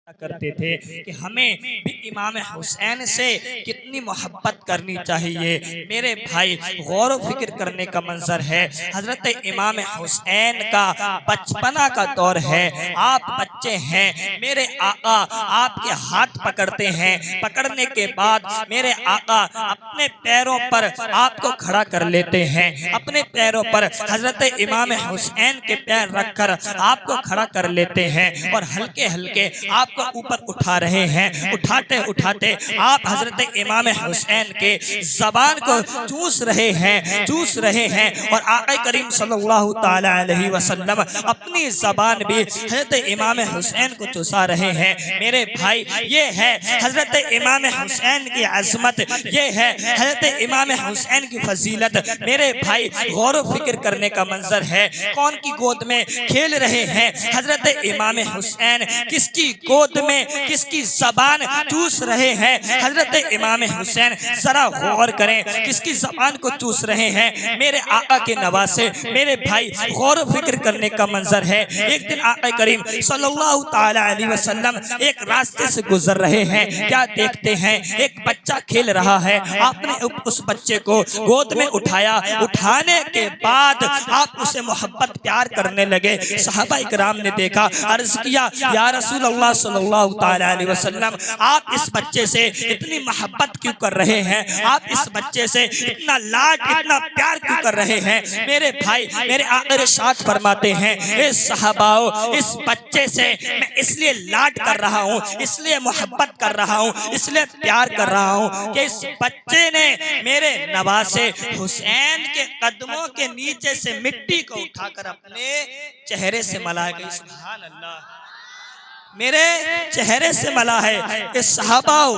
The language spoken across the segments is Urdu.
کرتے تھے کہ ہمیں بھی امام حسین سے کتنی محبت کرنی چاہیے۔ میرے بھائی غور و فکر کرنے کا منظر ہے، حضرت امام حسین کا بچپنا کا دور ہے، آپ بچے ہیں، میرے آقا آپ کے ہاتھ پکڑتے ہیں، پکڑنے کے بعد میرے آقا اپنے پیروں پر آپ کو کھڑا کر لیتے ہیں، اپنے پیروں پر حضرت امام حسین کے پیر رکھ کر آپ کو کھڑا کر لیتے ہیں اور ہلکے ہلکے آپ کو اوپر اٹھا رہے ہیں۔ اٹھاتے اٹھاتے آپ حضرت امام حسین کے زبان کو چوس رہے ہیں اور آقا کریم صلی اللہ تعالی علیہ وسلم اپنی زبان بھی حضرت امام حسین کو چوسا رہے ہیں۔ میرے بھائی یہ ہے حضرت امام حسین کی عظمت، یہ ہے حضرت امام حسین کی فضیلت۔ میرے بھائی غور و فکر کرنے کا منظر ہے، کون کی گود میں کھیل رہے ہیں حضرت امام حسین، کس کی گود میں کس کی زبان چوس رہے ہیں حضرت امام حسین، ذرا غور کریں کس کی زبان کو چوس رہے ہیں میرے آقا کے نواسے۔ میرے بھائی غور و فکر کرنے کا منظر ہے، ایک دن آقا کریم صلی اللہ تعالی علیہ وسلم ایک راستے سے گزر رہے ہیں، کیا دیکھتے ہیں ایک بچہ کھیل رہا ہے، آپ نے اس بچے کو گود میں اٹھایا، اٹھانے کے بعد آپ اسے محبت پیار کرنے لگے۔ صحابہ اکرام نے دیکھا، عرض کیا یا رسول اللہ صلی اللہ تعالی علیہ وسلم آپ اس بچے سے اتنی محبت کیوں کر رہے ہیں، آپ اس بچے سے اتنا لاڈ اتنا پیار کیوں کر رہے ہیں؟ میرے بھائی میرے آقا ارشاد فرماتے ہیں اے صحاباؤ، اس بچے سے میں اس لیے لاڈ کر رہا ہوں، اس لیے محبت کر رہا ہوں، اس لیے پیار کر رہا ہوں کہ اس بچے نے میرے نواسے حسین کے قدموں کے نیچے سے مٹی کو اٹھا کر اپنے چہرے سے ملا گئی۔ سبحان اللہ، میرے چہرے سے ملا ہے۔ اس صحاباؤ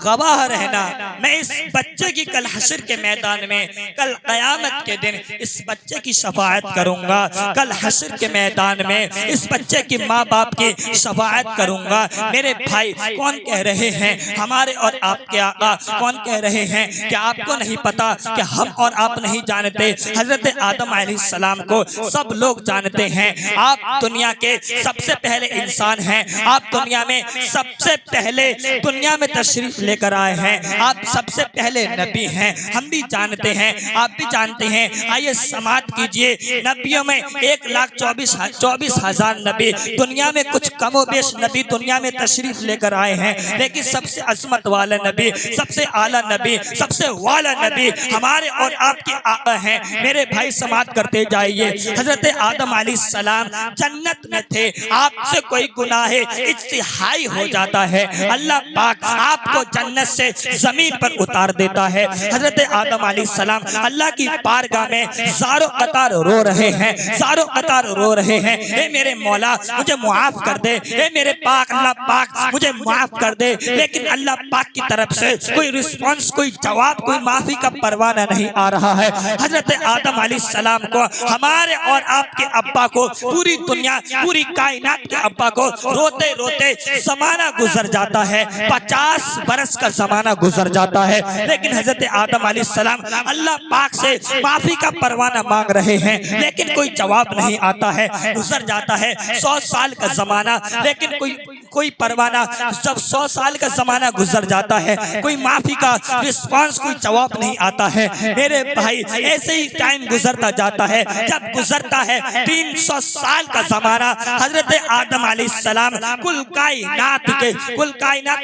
گواہ رہنا، میں اس بچے کی کل حشر کے میدان میں، کل قیامت کے دن اس بچے کی شفاعت کروں گا، کل حشر کے میدان میں اس بچے کی ماں باپ کی شفاعت کروں گا۔ میرے بھائی کون کہہ رہے ہیں، ہمارے اور آپ کے آقا کون کہہ رہے ہیں کہ آپ کو نہیں پتا کہ ہم اور آپ نہیں جانتے حضرت آدم علیہ السلام کو سب لوگ جانتے ہیں۔ آپ دنیا کے سب سے پہلے انسان ہیں، آپ دنیا میں سب سے پہلے دنیا میں تشریف لے کر آئے ہیں، آپ سب سے پہلے نبی ہیں، ہم بھی جانتے ہیں آپ بھی جانتے ہیں۔ آئیے سماعت کیجئے، نبیوں میں 1,24,000 نبی، دنیا میں کچھ کم و بیش نبی دنیا میں تشریف لے کر آئے ہیں، لیکن سب سے عظمت والا نبی، سب سے اعلیٰ نبی، سب سے والا نبی ہمارے اور آپ کے آقا ہیں۔ میرے بھائی سماعت کرتے جائیے، حضرت آدم علیہ السلام جنت میں تھے، آپ سے کوئی گناہ اجتہائی ہو جاتا ہے، اللہ پاک آپ کو جنت سے زمین پر اتار دیتا ہے۔ حضرت آدم علیہ السلام اللہ کی بارگاہ میں زاروں قطار رو رہے ہیں، زاروں قطار رو رہے ہیں، اے میرے مولا مجھے معاف کر دے، اے میرے پاک اللہ پاک مجھے معاف کر دے، لیکن اللہ پاک کی طرف سے کوئی رسپانس، کوئی جواب، کوئی معافی کا پروانہ نہیں آ رہا ہے۔ حضرت آدم علیہ السلام کو، ہمارے اور آپ کے ابا کو، پوری دنیا پوری کائنات کے ابا کو روتے روتے زمانہ گزر جاتا ہے، 50 برس کا زمانہ گزر جاتا ہے، لیکن حضرت آدم علیہ السلام اللہ پاک سے معافی کا پروانہ مانگ رہے ہیں، لیکن کوئی جواب نہیں آتا ہے۔ گزر جاتا ہے 100 سال کا زمانہ، لیکن کوئی پروانہ، جب 100 سال کا زمانہ گزر جاتا ہے کوئی معافی کا رسپانس، کوئی جواب نہیں آتا ہے۔ میرے بھائی ایسے ہی ٹائم گزرتا جاتا ہے، جب گزرتا ہے 300 سال کا زمانہ، حضرت آدم علیہ السلام کل کائنات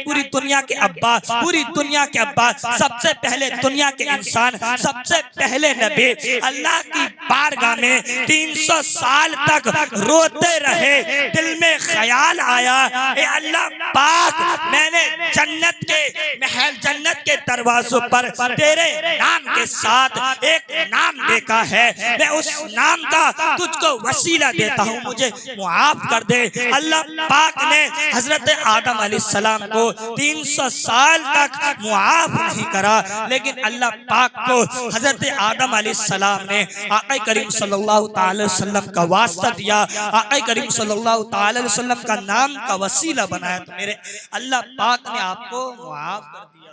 پوری دنیا کے ابا، پوری دنیا کے ابا، سب سے پہلے دنیا کے انسان، سب سے پہلے نبی، اللہ کی بارگاہ میں 300 سال تک روتے رہے۔ دل میں خیال آیا اے اللہ پاک، میں نے جنت کے محل، جنت کے دروازوں پر تیرے نام کے ساتھ ایک نام دیکھا ہے، میں اس نام کا تجھ کو وسیلہ دیتا ہوں، مجھے معاف کر دے۔ اللہ پاک نے حضرت آدم علیہ السلام کو 300 سال تک معاف نہیں کرا، لیکن اللہ پاک کو حضرت آدم علیہ السلام نے آقا کریم صلی اللہ تعالی وسلم کا واسطہ دیا، آقا کریم صلی اللہ تعالی وسلم کا نام کا وسیلہ بنایا، تو میرے اللہ پاک نے آپ کو معاف کر دیا۔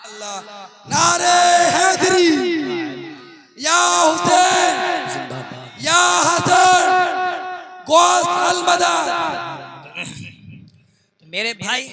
اللہ نعرہ حیدری، یا حسین یا حسن، غوث المدد۔ میرے بھائی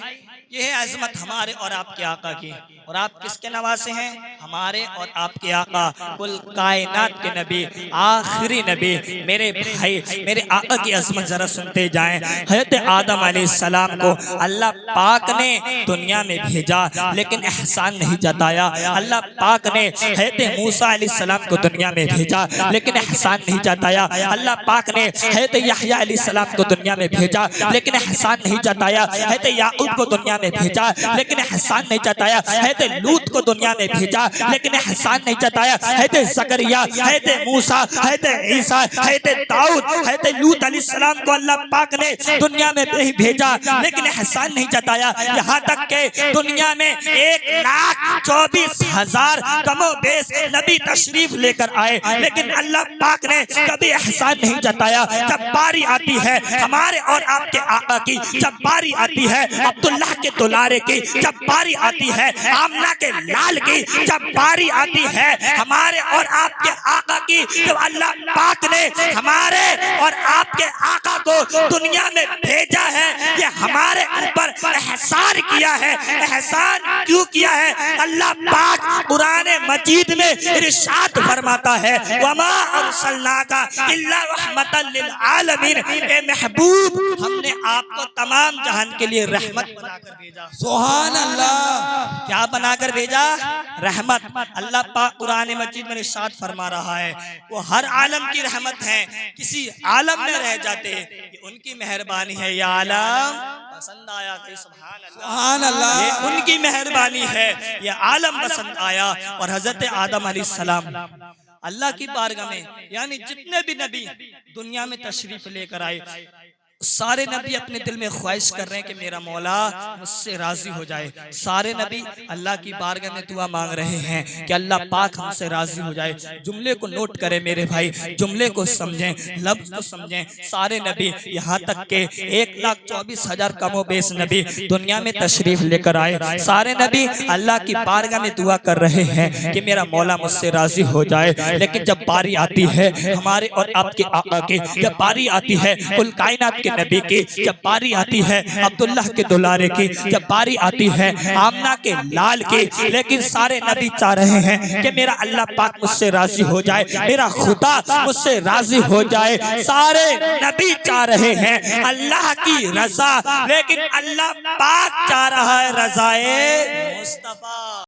یہ ہے عظمت ہمارے اور آپ کے آقا کی. اور آپ کس کے نواسے ہیں؟ ہمارے اور آپ کے آقا کل کائنات کے نبی، آخری نبی. میرے بھائی میرے آقا کی عظمت ذرا سنتے جائیں. حضرت آدم علیہ السلام کو اللہ پاک نے دنیا میں بھیجا لیکن احسان نہیں جتایا. اللہ پاک نے حضرت موسیٰ علیہ السلام کو دنیا میں بھیجا لیکن احسان نہیں جتایا. اللہ پاک نے حضرت یحییٰ علیہ السلام کو دنیا میں بھیجا لیکن احسان نہیں جتایا. حضرت یعقوب کو دنیا میں بھیجا لیکن احسان نہیں جتایا. حضرت لوط کو دنیا میں بھیجا لیکن احسان نہیں جتایا. حضرت زکریا، حضرت موسیٰ، حضرت عیسیٰ، حضرت داؤد، حضرت لوط علیہ السلام کو اللہ پاک نے دنیا میں بھیجا لیکن احسان نہیں جتایا. یہاں تک کہ دنیا میں 1,24,000 کم و بیش نبی تشریف لے کر آئے لیکن اللہ پاک نے کبھی احسان نہیں جتایا. جب باری آتی ہے ہمارے اور آپ کے آقا کی، جب باری آتی ہے عبداللہ کے دلارے کی، جب باری آتی ہے آمنہ کے لال کی، جب باری آتی ہے ہمارے اور آپ کے آقا کی، تو اللہ پاک نے ہمارے اور آپ کے آقا کو دنیا میں بھیجا ہے. یہ ہمارے اوپر احسان کیا ہے. احسان کیوں کیا ہے؟ اللہ پاک قرآن مجید میں ارشاد فرماتا ہے وَمَا أَرْسَلْنَاكَ إِلَّا رَحْمَةً لِلْعَالَمِينَ. اے محبوب ہم نے آپ کو تمام جہان کے لیے رحمت بنا کر بھیجا. سبحان اللہ. کیا بنا کر بھیجا؟ رحمت. اللہ پاک قرآن مجید میں ارشاد فرما رہا ہے وہ ہر عالم کی رحمت ہے. کسی عالم میں رہ جاتے یہ ان کی مہربانی ہے. یہ عالم پسند آیا کہ سبحان اللہ، سبحان اللہ. یہ ان کی مہربانی ہے. یہ عالم پسند آیا. اور حضرت آدم علیہ السلام اللہ کی بارگاہ میں، یعنی جتنے بھی نبی دنیا میں تشریف لے کر آئے، سارے نبی اپنے دل میں خواہش کر رہے ہیں کہ میرا مولا مجھ سے راضی ہو جائے. سارے نبی اللہ کی بارگاہ میں دعا مانگ رہے ہیں کہ اللہ پاک ہم سے راضی ہو جائے. جملے کو نوٹ کریں میرے بھائی، جملے کو سمجھیں، لفظ کو سمجھیں. سارے نبی یہاں تک کہ 1,24,000 کم و بیش نبی دنیا میں تشریف لے کر آئے. سارے نبی اللہ کی بارگاہ میں دعا کر رہے ہیں کہ میرا مولا مجھ سے راضی ہو جائے. لیکن جب باری آتی ہے ہمارے اور آپ کے آقا کی، جب باری آتی ہے کل کائنات کے نبی کی، جب باری آتی ہے عبداللہ کے دلارے کی، جب باری آتی ہے آمنہ کے لال کی، لیکن سارے نبی چاہ رہے ہیں کہ میرا اللہ پاک مجھ سے راضی ہو جائے، میرا خدا مجھ سے راضی ہو جائے. سارے نبی چاہ رہے ہیں اللہ کی رضا، لیکن اللہ پاک چاہ رہا ہے رضائے مصطفیٰ.